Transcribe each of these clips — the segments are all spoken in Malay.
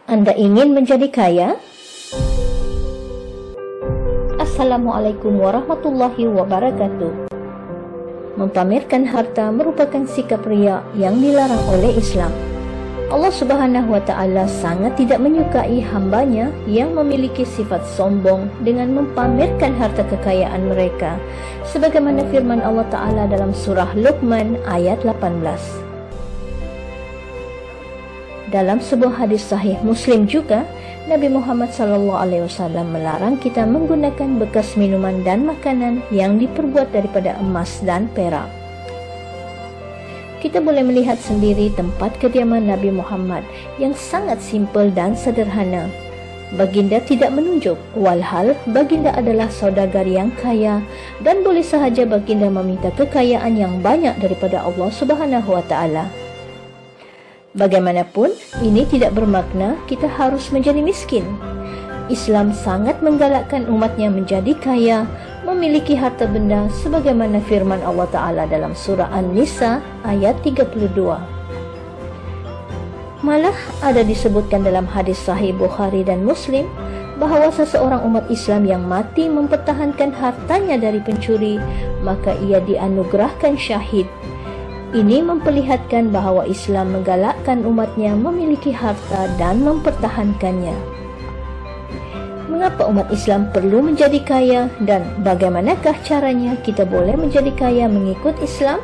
Anda ingin menjadi kaya? Assalamualaikum warahmatullahi wabarakatuh. Mempamerkan harta merupakan sikap riya yang dilarang oleh Islam. Allah Subhanahu wa Ta'ala sangat tidak menyukai hambanya yang memiliki sifat sombong dengan mempamerkan harta kekayaan mereka, sebagaimana firman Allah Ta'ala dalam surah Luqman ayat 18. Dalam sebuah hadis sahih Muslim juga, Nabi Muhammad SAW melarang kita menggunakan bekas minuman dan makanan yang diperbuat daripada emas dan perak. Kita boleh melihat sendiri tempat kediaman Nabi Muhammad yang sangat simpel dan sederhana. Baginda tidak menunjuk, walhal baginda adalah saudagar yang kaya dan boleh sahaja baginda meminta kekayaan yang banyak daripada Allah Subhanahu wa Ta'ala. Bagaimanapun, ini tidak bermakna kita harus menjadi miskin. Islam sangat menggalakkan umatnya menjadi kaya, memiliki harta benda sebagaimana firman Allah Ta'ala dalam surah An-Nisa ayat 32. Malah ada disebutkan dalam hadis sahih Bukhari dan Muslim bahawa seseorang umat Islam yang mati mempertahankan hartanya dari pencuri, maka ia dianugerahkan syahid. Ini memperlihatkan bahawa Islam menggalakkan umatnya memiliki harta dan mempertahankannya. Mengapa umat Islam perlu menjadi kaya dan bagaimanakah caranya kita boleh menjadi kaya mengikut Islam?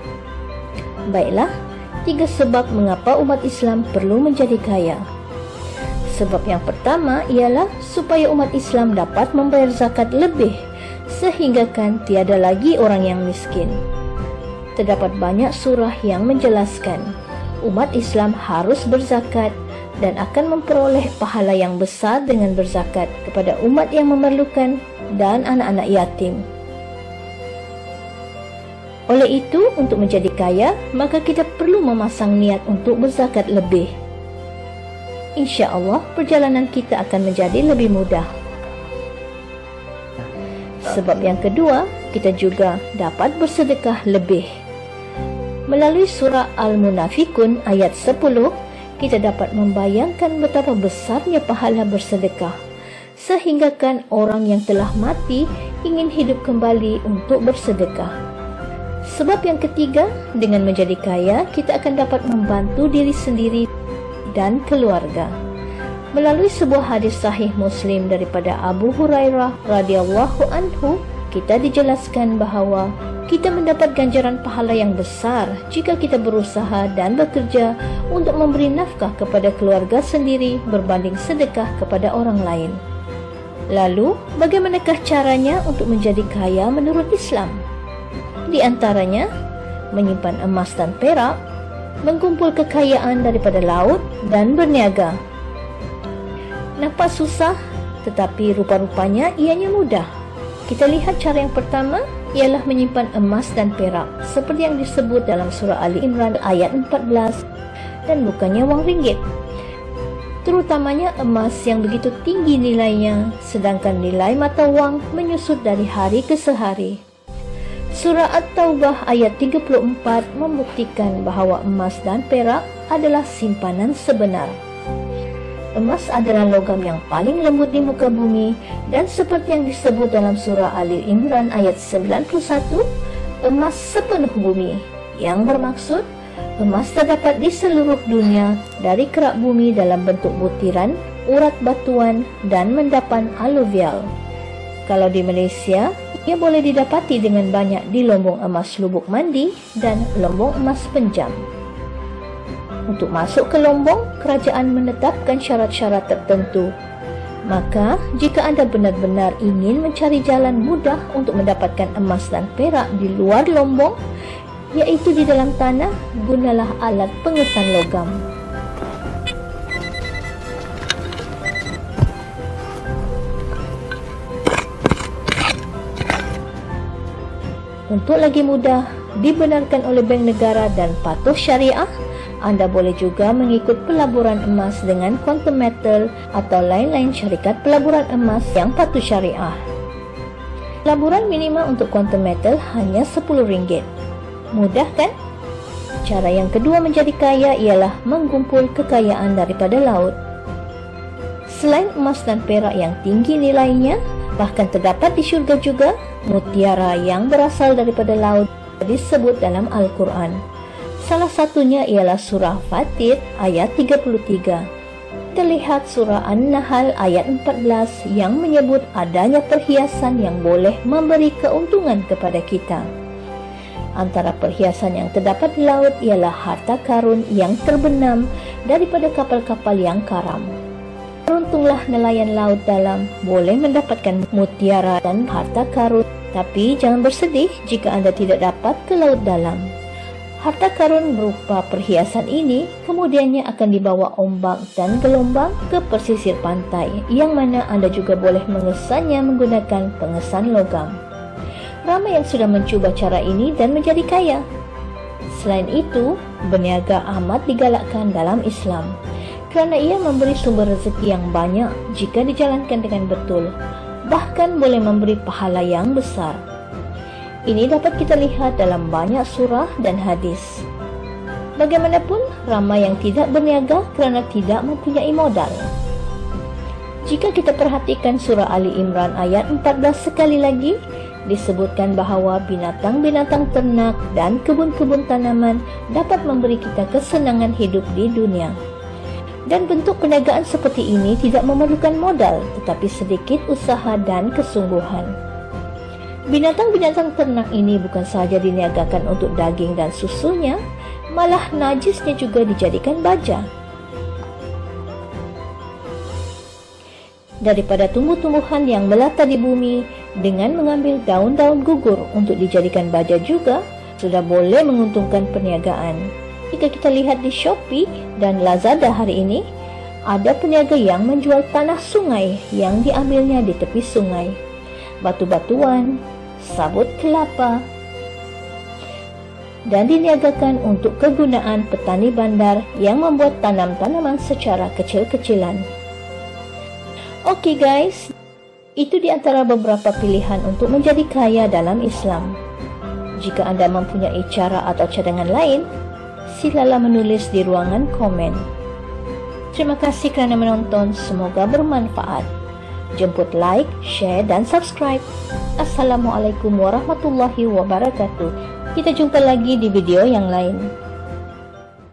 Baiklah, 3 sebab mengapa umat Islam perlu menjadi kaya. Sebab yang pertama ialah supaya umat Islam dapat membayar zakat lebih, sehinggakan tiada lagi orang yang miskin. Terdapat banyak surah yang menjelaskan umat Islam harus berzakat dan akan memperoleh pahala yang besar dengan berzakat kepada umat yang memerlukan dan anak-anak yatim. Oleh itu, untuk menjadi kaya, maka kita perlu memasang niat untuk berzakat lebih. Insya Allah, perjalanan kita akan menjadi lebih mudah. Sebab yang kedua, kita juga dapat bersedekah lebih. Melalui surah Al-Munafikun ayat 10, kita dapat membayangkan betapa besarnya pahala bersedekah, sehinggakan orang yang telah mati ingin hidup kembali untuk bersedekah. Sebab yang ketiga, dengan menjadi kaya, kita akan dapat membantu diri sendiri dan keluarga. Melalui sebuah hadis sahih Muslim daripada Abu Hurairah radhiyallahu anhu, kita dijelaskan bahawa kita mendapat ganjaran pahala yang besar jika kita berusaha dan bekerja untuk memberi nafkah kepada keluarga sendiri berbanding sedekah kepada orang lain. Lalu, bagaimanakah caranya untuk menjadi kaya menurut Islam? Di antaranya, menyimpan emas dan perak, mengumpul kekayaan daripada laut dan berniaga. Nampak susah, tetapi rupa-rupanya ianya mudah. Kita lihat cara yang pertama ialah menyimpan emas dan perak seperti yang disebut dalam surah Ali Imran ayat 14, dan bukannya wang ringgit. Terutamanya emas yang begitu tinggi nilainya, sedangkan nilai mata wang menyusut dari hari ke sehari. Surah At-Taubah ayat 34 membuktikan bahawa emas dan perak adalah simpanan sebenar. Emas adalah logam yang paling lembut di muka bumi, dan seperti yang disebut dalam surah Ali Imran ayat 91, emas sepenuh bumi, yang bermaksud emas terdapat di seluruh dunia dari kerak bumi dalam bentuk butiran, urat batuan dan mendapan aluvial. Kalau di Malaysia, ia boleh didapati dengan banyak di Lombong Emas Lubuk Mandi dan Lombong Emas Penjam. Untuk masuk ke Lombong, kerajaan menetapkan syarat-syarat tertentu. Maka, jika anda benar-benar ingin mencari jalan mudah untuk mendapatkan emas dan perak di luar Lombong, iaitu di dalam tanah, gunalah alat pengesan logam. Untuk lagi mudah dibenarkan oleh bank negara dan patuh syariah, anda boleh juga mengikut pelaburan emas dengan Quantum Metal atau lain-lain syarikat pelaburan emas yang patuh syariah. Pelaburan minimal untuk Quantum Metal hanya RM10. Mudah kan? Cara yang kedua menjadi kaya ialah mengumpul kekayaan daripada laut. Selain emas dan perak yang tinggi nilainya, bahkan terdapat di syurga juga mutiara yang berasal daripada laut disebut dalam Al-Quran. Salah satunya ialah surah Fatir ayat 33. Terlihat surah An-Nahl ayat 14 yang menyebut adanya perhiasan yang boleh memberi keuntungan kepada kita. Antara perhiasan yang terdapat di laut ialah harta karun yang terbenam daripada kapal-kapal yang karam. Beruntunglah nelayan laut dalam boleh mendapatkan mutiara dan harta karun, tapi jangan bersedih jika Anda tidak dapat ke laut dalam. Harta karun berupa perhiasan ini kemudiannya akan dibawa ombak dan gelombang ke pesisir pantai, yang mana Anda juga boleh mengesannya menggunakan pengesan logam. Ramai yang sudah mencuba cara ini dan menjadi kaya. Selain itu, berniaga amat digalakkan dalam Islam, kerana ia memberi sumber rezeki yang banyak jika dijalankan dengan betul, bahkan boleh memberi pahala yang besar. Ini dapat kita lihat dalam banyak surah dan hadis. Bagaimanapun, ramai yang tidak berniaga kerana tidak mempunyai modal. Jika kita perhatikan surah Ali Imran ayat 14 sekali lagi, disebutkan bahawa binatang-binatang ternak dan kebun-kebun tanaman dapat memberi kita kesenangan hidup di dunia. Dan bentuk perniagaan seperti ini tidak memerlukan modal, tetapi sedikit usaha dan kesungguhan. Binatang-binatang ternak ini bukan sahaja diniagakan untuk daging dan susunya, malah najisnya juga dijadikan baja. Daripada tumbuh-tumbuhan yang melata di bumi, dengan mengambil daun-daun gugur untuk dijadikan baja juga, sudah boleh menguntungkan perniagaan. Jika kita lihat di Shopee dan Lazada hari ini, ada peniaga yang menjual tanah sungai yang diambilnya di tepi sungai, batu-batuan, sabut kelapa, dan diniagakan untuk kegunaan petani bandar yang membuat tanam-tanaman secara kecil-kecilan. Oke guys, itu di antara beberapa pilihan untuk menjadi kaya dalam Islam. Jika Anda mempunyai cara atau cadangan lain, silalah menulis di ruangan komen. Terima kasih kerana menonton, semoga bermanfaat. Jemput like, share dan subscribe. Assalamualaikum warahmatullahi wabarakatuh. Kita jumpa lagi di video yang lain.